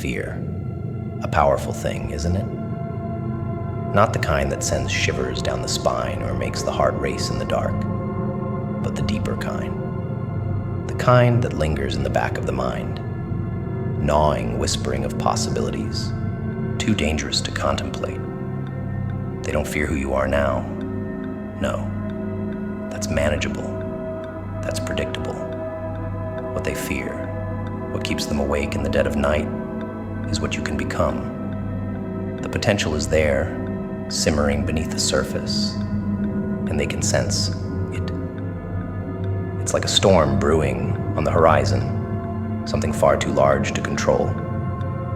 fear. A powerful thing, isn't it? Not the kind that sends shivers down the spine or makes the heart race in the dark, but the deeper kind. The kind that lingers in the back of the mind, gnawing whispering of possibilities, too dangerous to contemplate. They don't fear who you are now. No, that's manageable. That's predictable. What they fear, what keeps them awake in the dead of night, is what you can become. The potential is there, simmering beneath the surface, and they can sense it. It's like a storm brewing on the horizon, something far too large to control,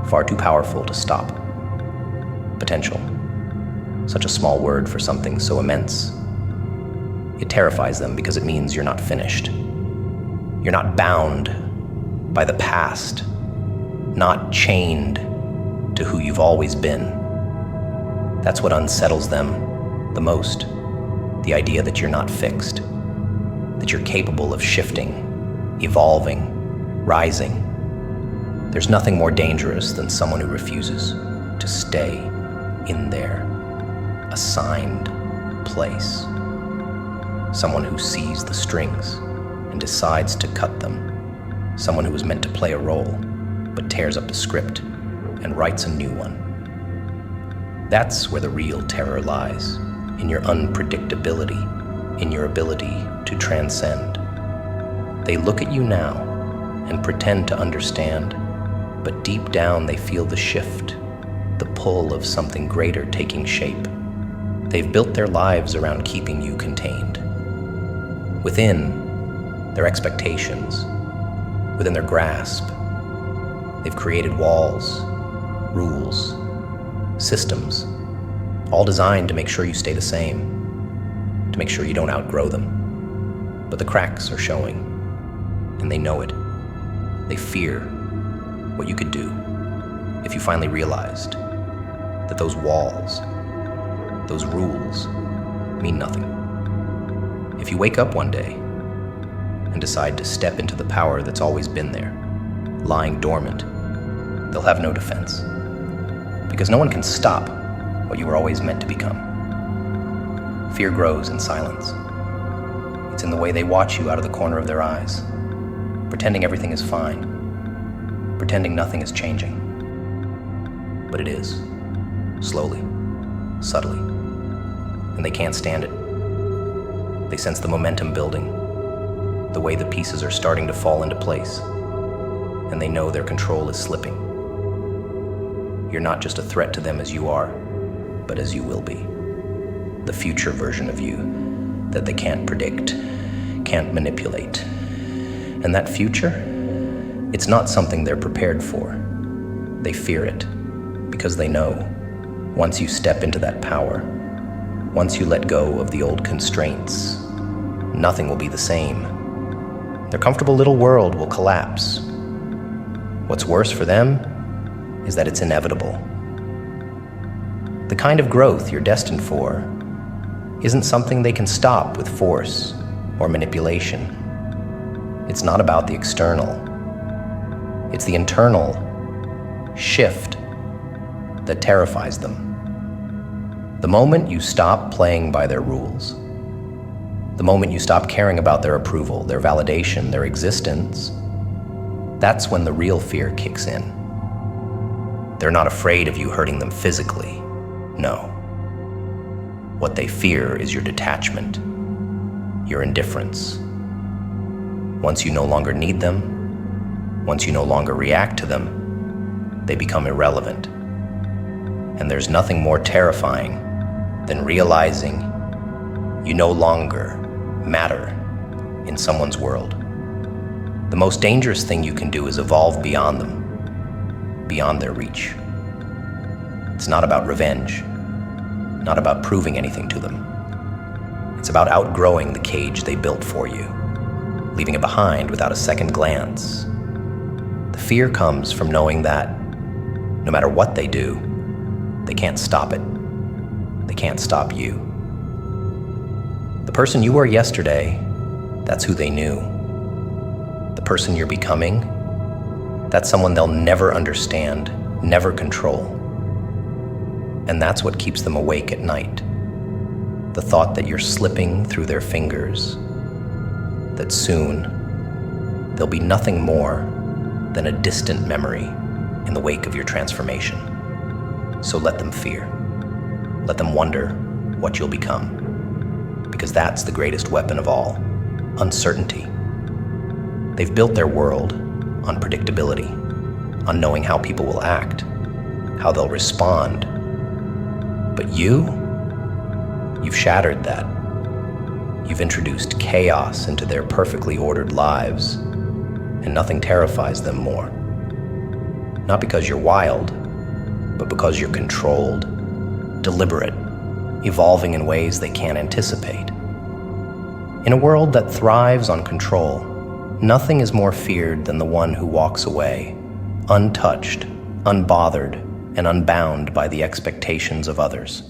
far too powerful to stop. Potential, such a small word for something so immense. It terrifies them because it means you're not finished. You're not bound by the past, not chained to who you've always been. That's what unsettles them the most, the idea that you're not fixed, that you're capable of shifting, evolving, rising. There's nothing more dangerous than someone who refuses to stay in their assigned place. Someone who sees the strings and decides to cut them. Someone who was meant to play a role, but tears up the script and writes a new one. That's where the real terror lies, in your unpredictability, in your ability to transcend. They look at you now and pretend to understand, but deep down they feel the shift, the pull of something greater taking shape. They've built their lives around keeping you contained. Within their expectations, within their grasp, they've created walls, rules, systems, all designed to make sure you stay the same, to make sure you don't outgrow them. But the cracks are showing, and they know it. They fear what you could do if you finally realized that those walls, those rules, mean nothing. If you wake up one day and decide to step into the power that's always been there, lying dormant, they'll have no defense. Because no one can stop what you were always meant to become. Fear grows in silence. It's in the way they watch you out of the corner of their eyes, pretending everything is fine, pretending nothing is changing. But it is, slowly, subtly, and they can't stand it. They sense the momentum building, the way the pieces are starting to fall into place, and they know their control is slipping. You're not just a threat to them as you are, but as you will be. The future version of you that they can't predict, can't manipulate. And that future, it's not something they're prepared for. They fear it because they know once you step into that power, once you let go of the old constraints, nothing will be the same. Their comfortable little world will collapse. What's worse for them is that it's inevitable. The kind of growth you're destined for isn't something they can stop with force or manipulation. It's not about the external. It's the internal shift that terrifies them. The moment you stop playing by their rules, the moment you stop caring about their approval, their validation, their existence, that's when the real fear kicks in. They're not afraid of you hurting them physically. No. What they fear is your detachment, your indifference. Once you no longer need them, once you no longer react to them, they become irrelevant. And there's nothing more terrifying than realizing you no longer matter in someone's world. The most dangerous thing you can do is evolve beyond them, beyond their reach. It's not about revenge, not about proving anything to them. It's about outgrowing the cage they built for you, leaving it behind without a second glance. The fear comes from knowing that no matter what they do, they can't stop it. They can't stop you. The person you were yesterday, that's who they knew. The person you're becoming, That's someone they'll never understand, never control. And that's what keeps them awake at night. The thought that you're slipping through their fingers, that soon they'll be nothing more than a distant memory in the wake of your transformation. So let them fear. Let them wonder what you'll become. Because that's the greatest weapon of all, uncertainty. They've built their world on predictability, on knowing how people will act, how they'll respond. But you've shattered that. You've introduced chaos into their perfectly ordered lives, and nothing terrifies them more. Not because you're wild, but because you're controlled, deliberate, evolving in ways they can't anticipate. In a world that thrives on control, nothing is more feared than the one who walks away, untouched, unbothered, and unbound by the expectations of others.